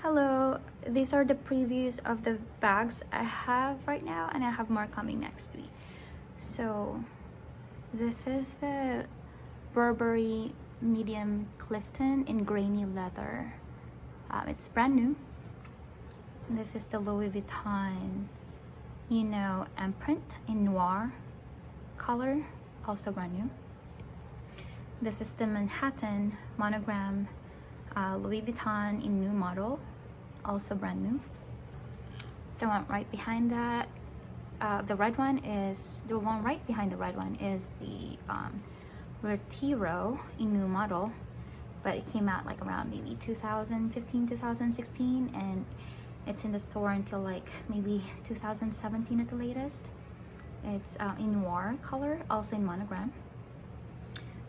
Hello, these are the previews of the bags I have right now, and I have more coming next week. So this is the Burberry medium Clifton in grainy leather. It's brand new. This is the Louis Vuitton, imprint in noir color, also brand new. This is the Manhattan monogram Louis Vuitton in new model, also brand new. The one right behind that, the one right behind the red one is the Retiro in new model, but it came out like around maybe 2015, 2016, and it's in the store until like maybe 2017 at the latest. It's in noir color, also in monogram.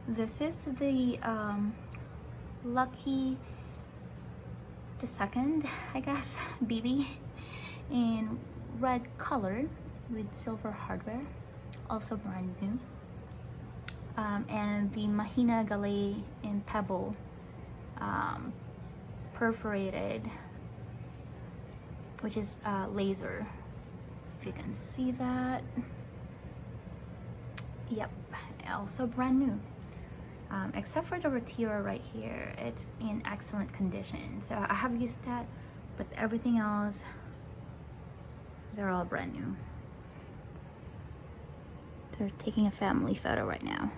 This is the Lucky II, I guess, BB in red color with silver hardware, also brand new. And the Mahina Gallet in pebble, perforated, which is laser, if you can see that. Yep, also brand new. Except for the Retiro right here, it's in excellent condition. So I have used that, but everything else, they're all brand new. They're taking a family photo right now.